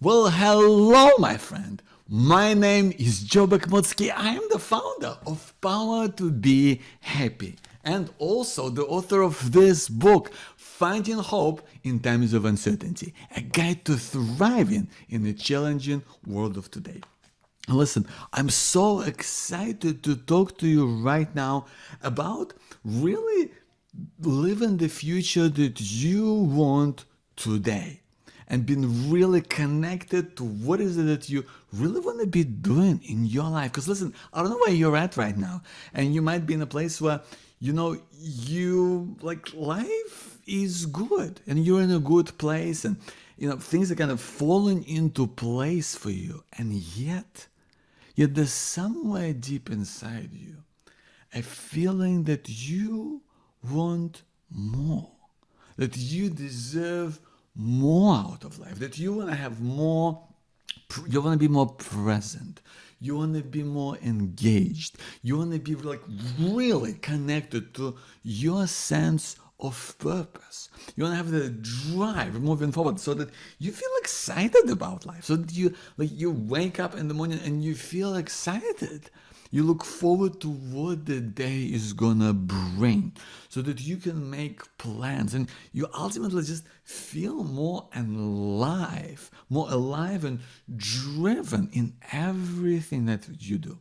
Well, hello, my friend. My name is Joe Bakhmutsky. I am the founder of Power to Be Happy and also the author of this book, Finding Hope in Times of Uncertainty, a guide to thriving in the challenging world of today. Listen, I'm so excited to talk to you right now about really living the future that you want today and being really connected to what is it that you really want to be doing in your life. Because listen, I don't know where you're at right now, and you might be in a place where you like life is good and you're in a good place, and things are kind of falling into place for you, and yet there's somewhere deep inside you a feeling that you want more, that you deserve more out of life, that you want to have more, you want to be more present, you want to be more engaged, you want to be like really connected to your sense of purpose. You want to have the drive moving forward so that you feel excited about life, so that you wake up in the morning and you feel excited. You look forward to what the day is gonna bring so that you can make plans and you ultimately just feel more alive and driven in everything that you do.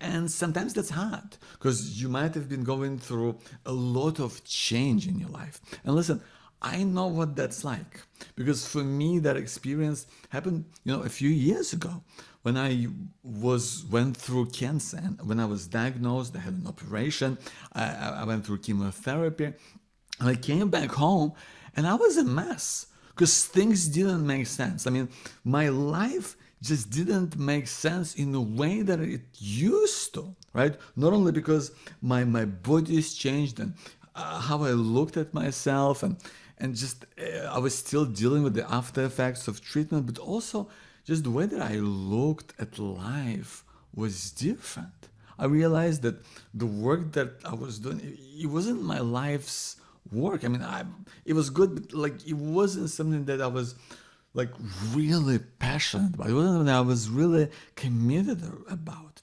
And sometimes that's hard because you might have been going through a lot of change in your life. And listen, I know what that's like because for me that experience happened, a few years ago when I went through cancer. And when I was diagnosed, I had an operation. I went through chemotherapy, and I came back home, and I was a mess because things didn't make sense. I mean, my life just didn't make sense in the way that it used to, right? Not only because my body's changed and how I looked at myself and just I was still dealing with the after effects of treatment, but also just the way that I looked at life was different. I realized that the work that I was doing, it wasn't my life's work. I mean, it was good, but it wasn't something that I was really passionate about. It wasn't something I was really committed about.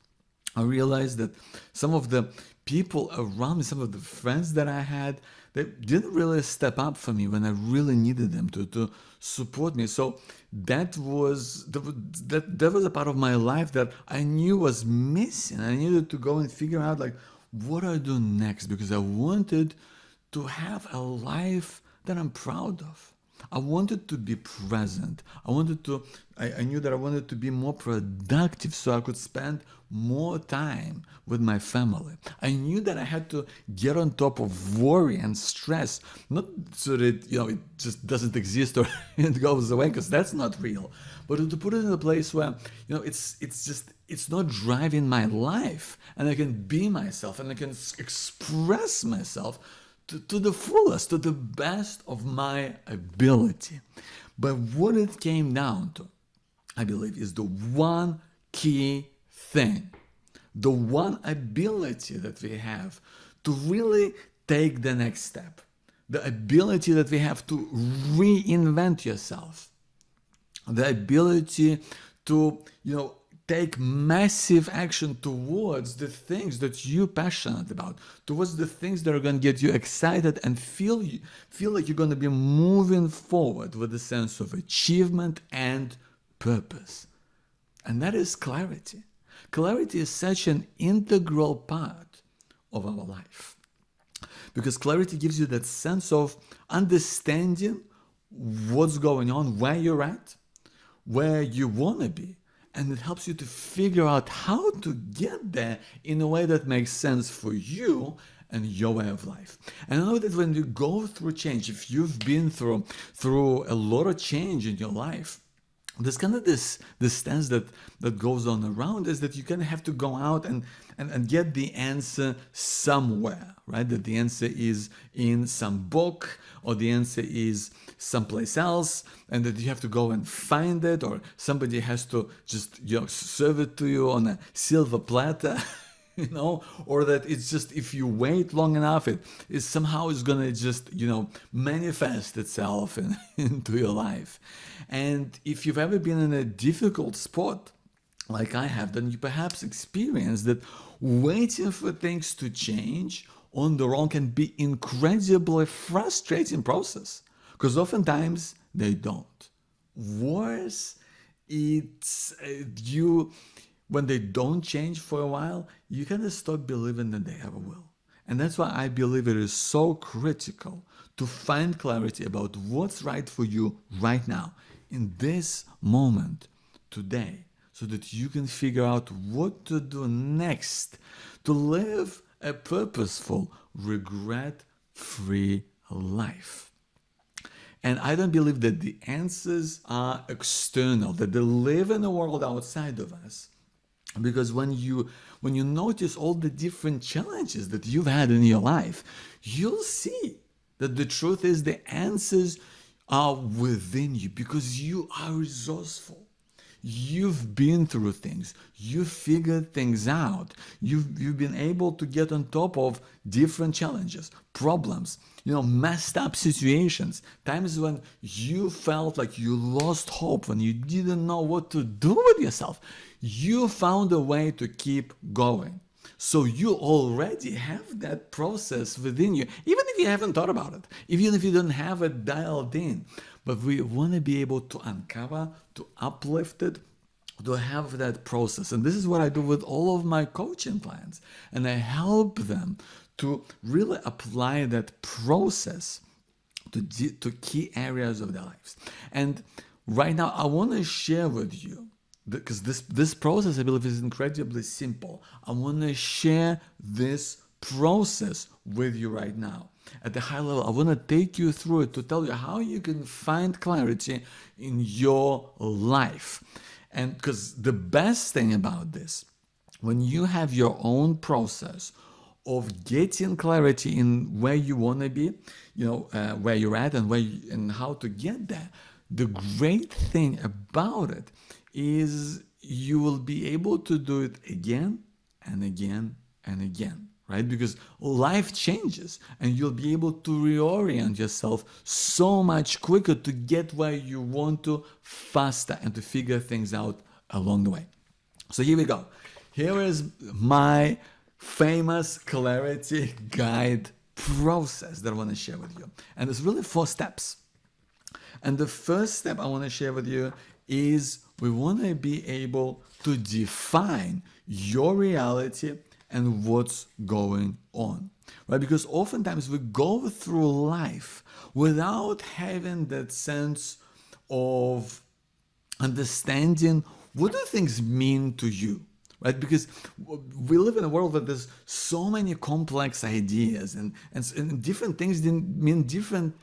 I realized that some of the people around me, some of the friends that I had, they didn't really step up for me when I really needed them to support me. So that was a part of my life that I knew was missing. I needed to go and figure out what I do next, because I wanted to have a life that I'm proud of. I wanted to be present. I knew that I wanted to be more productive so I could spend more time with my family. I knew that I had to get on top of worry and stress, not so that, it just doesn't exist or it goes away, because that's not real, but to put it in a place where, it's not driving my life, and I can be myself and I can express myself to the fullest, to the best of my ability. But what it came down to, I believe, is the one key thing, the one ability that we have to really take the next step, the ability that we have to reinvent yourself, the ability to, take massive action towards the things that you're passionate about, towards the things that are going to get you excited and feel like you're going to be moving forward with a sense of achievement and purpose. And that is clarity. Clarity is such an integral part of our life, because clarity gives you that sense of understanding what's going on, where you're at, where you want to be, and it helps you to figure out how to get there in a way that makes sense for you and your way of life. And I know that when you go through change, if you've been through a lot of change in your life, there's kind of this stance that goes on around, is that you kind of have to go out and get the answer somewhere, right? That the answer is in some book, or the answer is someplace else, and that you have to go and find it, or somebody has to just serve it to you on a silver platter. or that it's just if you wait long enough, it somehow is gonna just, manifest itself into your life. And if you've ever been in a difficult spot, like I have, then you perhaps experience that waiting for things to change on their own can be incredibly frustrating process, because oftentimes they don't. Worse, it's you when they don't change for a while, you kind of stop believing that they ever will. And that's why I believe it is so critical to find clarity about what's right for you right now, in this moment, today, so that you can figure out what to do next to live a purposeful, regret-free life. And I don't believe that the answers are external, that they live in a world outside of us. Because when you notice all the different challenges that you've had in your life, you'll see that the truth is the answers are within you, because you are resourceful. You've been through things. You've figured things out. You've been able to get on top of different challenges, problems, messed up situations, times when you felt like you lost hope, when you didn't know what to do with yourself. You found a way to keep going. So you already have that process within you, even if you haven't thought about it, even if you don't have it dialed in. But we want to be able to uncover, to uplift it, to have that process. And this is what I do with all of my coaching clients. And I help them to really apply that process to key areas of their lives. And right now, I want to share with you, because this process, I believe, is incredibly simple. I want to share this process with you right now. At the high level, I want to take you through it to tell you how you can find clarity in your life. And because the best thing about this, when you have your own process of getting clarity in where you want to be, where you're at and how to get there, the great thing about it is you will be able to do it again and again and again, right? Because life changes and you'll be able to reorient yourself so much quicker to get where you want to faster and to figure things out along the way. So here we go. Here is my famous clarity guide process that I want to share with you. And it's really 4 steps. And the first step I want to share with you is we want to be able to define your reality and what's going on, right? Because oftentimes we go through life without having that sense of understanding what do things mean to you, right? Because we live in a world where there's so many complex ideas and different things mean different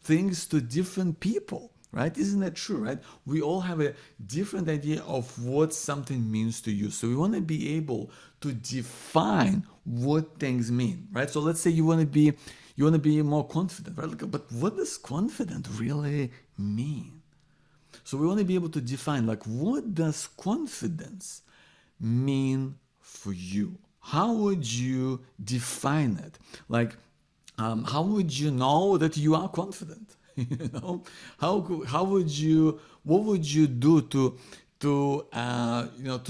things to different people. Right? Isn't that true, right? We all have a different idea of what something means to you. So we want to be able to define what things mean, right? So let's say you want to be more confident, right? But what does confident really mean? So we want to be able to define, what does confidence mean for you? How would you define it? How would you know that you are confident? How would you, what would you do to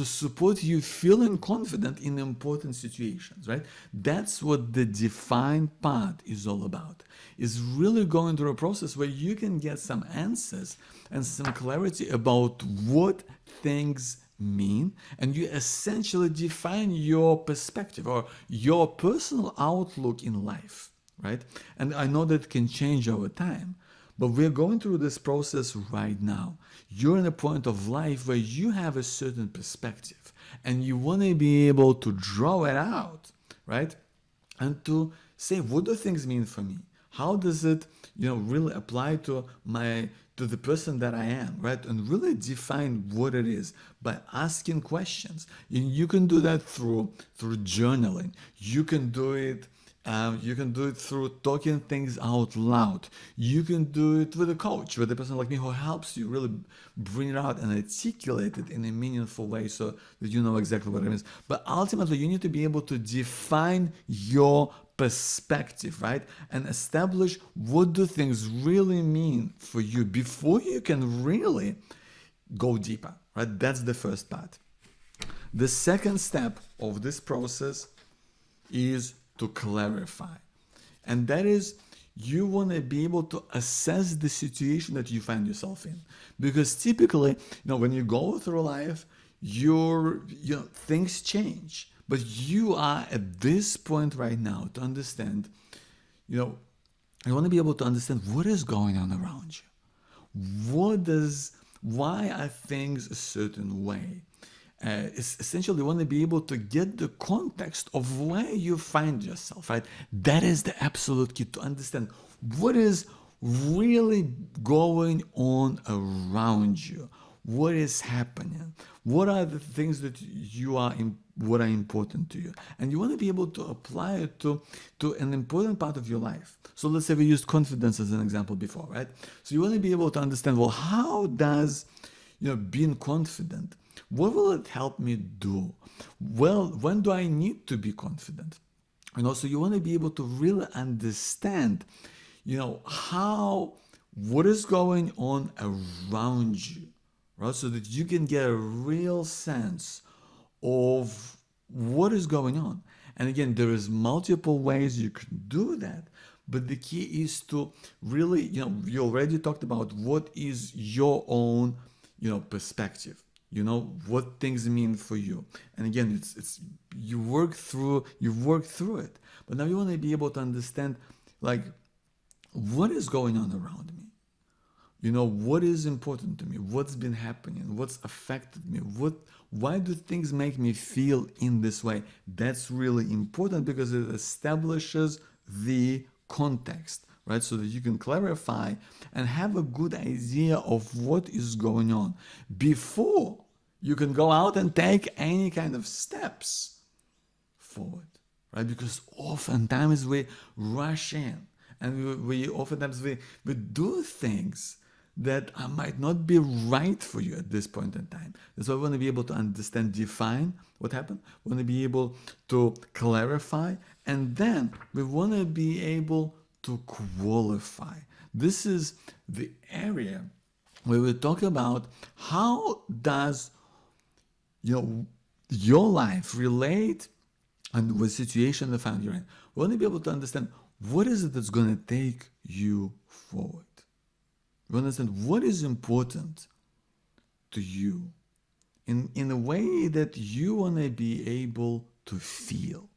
support you feeling confident in important situations, right? That's what the defined part is all about. Is really going through a process where you can get some answers and some clarity about what things mean, and you essentially define your perspective or your personal outlook in life, right? And I know that can change over time. But we're going through this process right now. You're in a point of life where you have a certain perspective and you want to be able to draw it out, right? And to say, what do things mean for me? How does it, really apply to the person that I am, right? And really define what it is by asking questions. And you can do that through journaling. You can do it You can do it through talking things out loud. You can do it with a coach, with a person like me who helps you really bring it out and articulate it in a meaningful way so that you know exactly what it means. But ultimately, you need to be able to define your perspective, right? And establish what do things really mean for you before you can really go deeper, right? That's the first part. The second step of this process is to clarify. And that is, you want to be able to assess the situation that you find yourself in. Because typically, when you go through life, things change. But you are at this point right now to understand, you want to be able to understand what is going on around you. Why are things a certain way? Essentially, you want to be able to get the context of where you find yourself, right? That is the absolute key, to understand what is really going on around you. What is happening? What are the things that what are important to you? And you want to be able to apply it to an important part of your life. So let's say we used confidence as an example before, right? So you want to be able to understand, well, how does being confident, what will it help me do? Well, when do I need to be confident? And also you want to be able to really understand, what is going on around you, right? So that you can get a real sense of what is going on. And again, there is multiple ways you can do that. But the key is to really, we already talked about what is your own, perspective. What things mean for you. And again, it's you work through it. But now you want to be able to understand, like, what is going on around me? What is important to me? What's been happening? What's affected me? Why do things make me feel in this way? That's really important because it establishes the context, right? So that you can clarify and have a good idea of what is going on before you can go out and take any kind of steps forward, right? Because oftentimes we rush in and we oftentimes we do things that might not be right for you at this point in time. That's why we want to be able to understand, define what happened. We want to be able to clarify, and then we want to be able to qualify. This is the area where we talk about how does your life relate and the situation the found you're in. We want to be able to understand what is it that's going to take you forward. We understand what is important to you in a way that you want to be able to feel,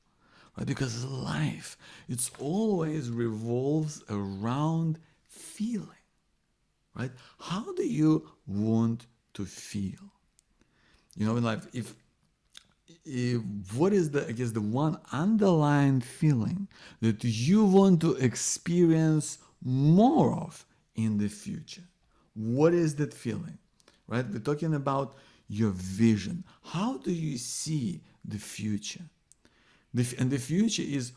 right? Because life, it's always revolves around feeling, right? How do you want to feel? In life, if what is the one underlying feeling that you want to experience more of in the future? What is that feeling, right? We're talking about your vision. How do you see the future? And the future is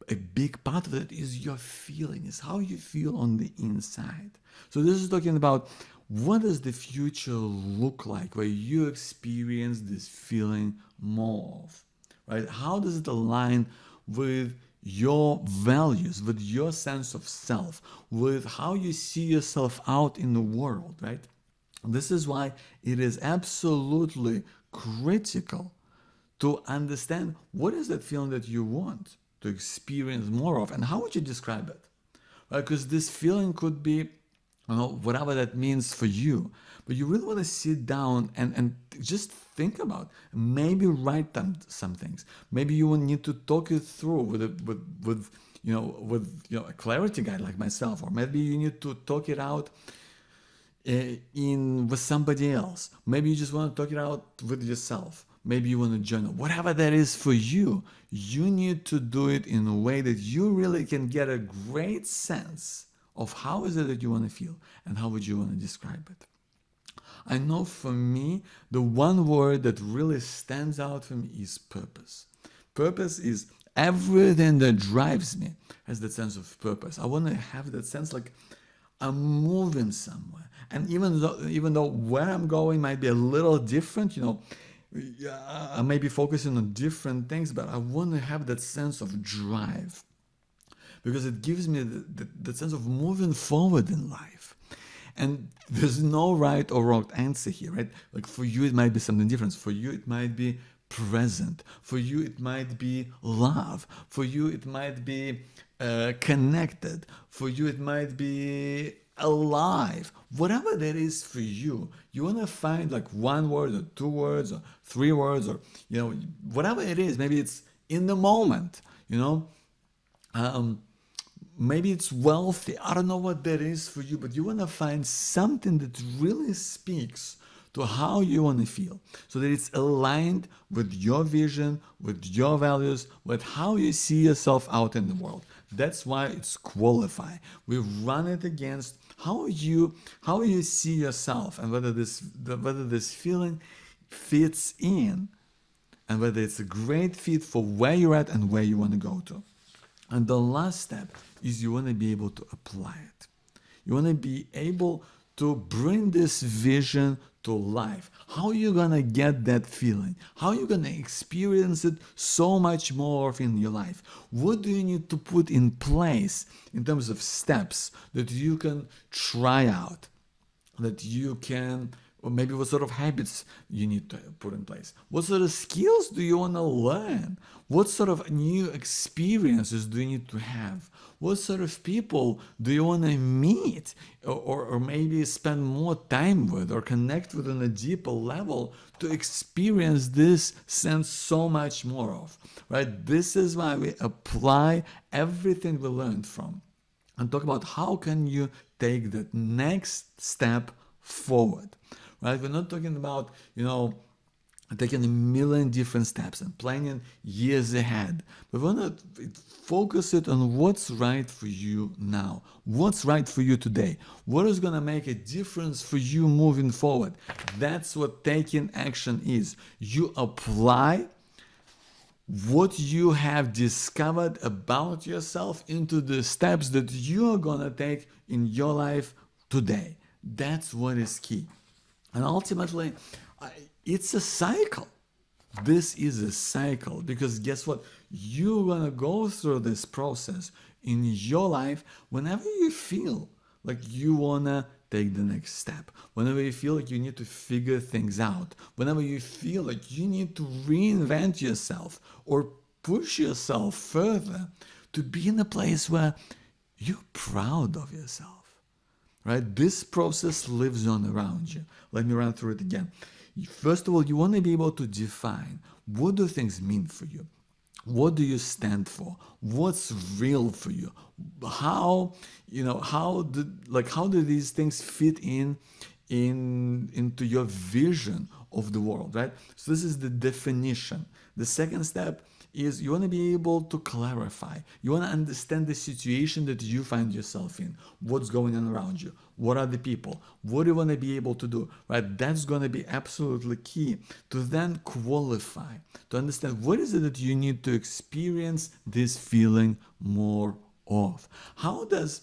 a big part of it is your feeling, is how you feel on the inside. So this is talking about what does the future look like where you experience this feeling more of, right? How does it align with your values, with your sense of self, with how you see yourself out in the world, right? This is why it is absolutely critical to understand what is that feeling that you want to experience more of, and how would you describe it? Right? Because this feeling could be, whatever that means for you, but you really want to sit down and just think about, maybe write down some things. Maybe you will need to talk it through with a clarity guide like myself, or maybe you need to talk it out with somebody else. Maybe you just want to talk it out with yourself. Maybe you want to journal. Whatever that is for you, you need to do it in a way that you really can get a great sense of how is it that you want to feel and how would you want to describe it. I know for me, the one word that really stands out for me is purpose. Purpose is everything that drives me has that sense of purpose. I want to have that sense like I'm moving somewhere. And even though where I'm going might be a little different, yeah, I may be focusing on different things, but I want to have that sense of drive because it gives me the sense of moving forward in life. And there's no right or wrong answer here, right? Like for you, it might be something different. For you, it might be present. For you, it might be love. For you, it might be connected. For you, it might be alive. Whatever that is for you, you want to find like one word or two words or three words or, whatever it is. Maybe it's in the moment, maybe it's wealthy. I don't know what that is for you, but you want to find something that really speaks to how you want to feel so that it's aligned with your vision, with your values, with how you see yourself out in the world. That's why it's qualify. We run it against how you see yourself and whether this feeling fits in and whether it's a great fit for where you're at and where you want to go to. And the last step is you want to be able to apply it. You want to be able to bring this vision to life. How are you going to get that feeling? How are you going to experience it so much more in your life? What do you need to put in place in terms of steps that you can try out, that you can, or maybe what sort of habits you need to put in place? What sort of skills do you want to learn? What sort of new experiences do you need to have? What sort of people do you want to meet or maybe spend more time with or connect with on a deeper level to experience this sense so much more of, right? This is why we apply everything we learned from and talk about how can you take that next step forward, right? We're not talking about, taking a million different steps and planning years ahead. But we want to focus it on what's right for you now. What's right for you today. What is going to make a difference for you moving forward. That's what taking action is. You apply what you have discovered about yourself into the steps that you are going to take in your life today. That's what is key. And ultimately, it's a cycle. This is a cycle because guess what? You're going to go through this process in your life whenever you feel like you want to take the next step, whenever you feel like you need to figure things out, whenever you feel like you need to reinvent yourself or push yourself further to be in a place where you're proud of yourself, right? This process lives on around you. Let me run through it again. First of all, you want to be able to define what do things mean for you? What do you stand for? What's real for you? How do these things fit into your vision of the world, right? So this is the definition. The second step is you want to be able to clarify. You want to understand the situation that you find yourself in. What's going on around you? What are the people? What do you want to be able to do? Right? That's going to be absolutely key to then qualify, to understand what is it that you need to experience this feeling more of. How does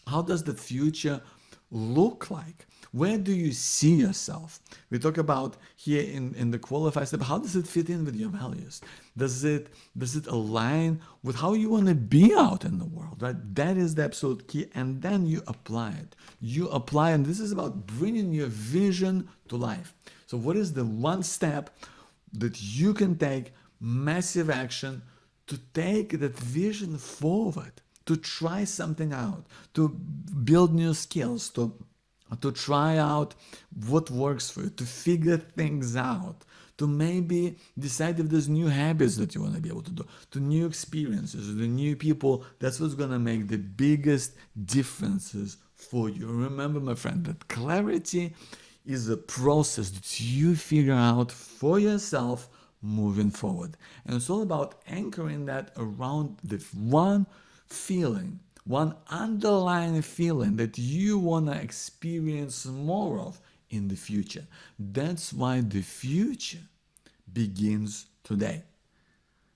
the future look like? Where do you see yourself? We talk about here in the qualify step, how does it fit in with your values? Does it align with how you want to be out in the world, right? That is the absolute key. And then you apply it. You apply, and this is about bringing your vision to life. So what is the one step that you can take massive action to take that vision forward, to try something out, to build new skills, to try out what works for you, to figure things out, to maybe decide if there's new habits that you want to be able to do, to new experiences, to new people. That's what's going to make the biggest differences for you. Remember, my friend, that clarity is a process that you figure out for yourself moving forward. And it's all about anchoring that around the one feeling, one underlying feeling that you want to experience more of in the future. That's why the future begins today.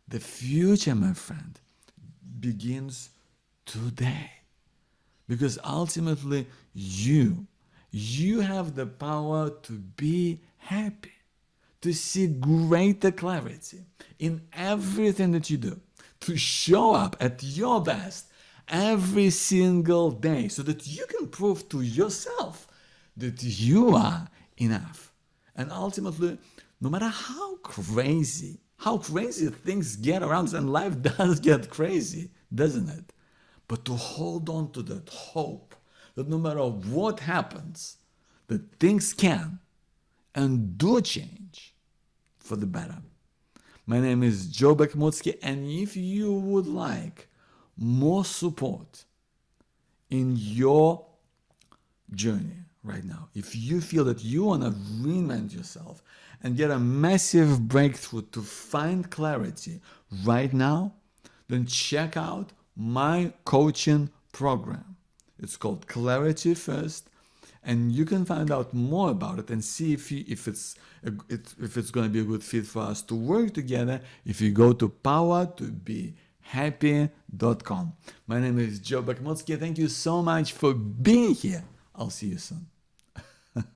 The future, my friend, begins today. Because ultimately, you have the power to be happy, to see greater clarity in everything that you do, to show up at your best every single day so that you can prove to yourself that you are enough. And ultimately, no matter how crazy things get around us, and life does get crazy, doesn't it? But to hold on to that hope that no matter what happens, that things can and do change for the better. My name is Joe Bakhmutsky, and if you would like more support in your journey right now, if you feel that you want to reinvent yourself and get a massive breakthrough to find clarity right now, then check out my coaching program. It's called Clarity First, and you can find out more about it and see if it's going to be a good fit for us to work together if you go to powertobehappy.com. My name is Joe Bakhmutsky. Thank you so much for being here. I'll see you soon.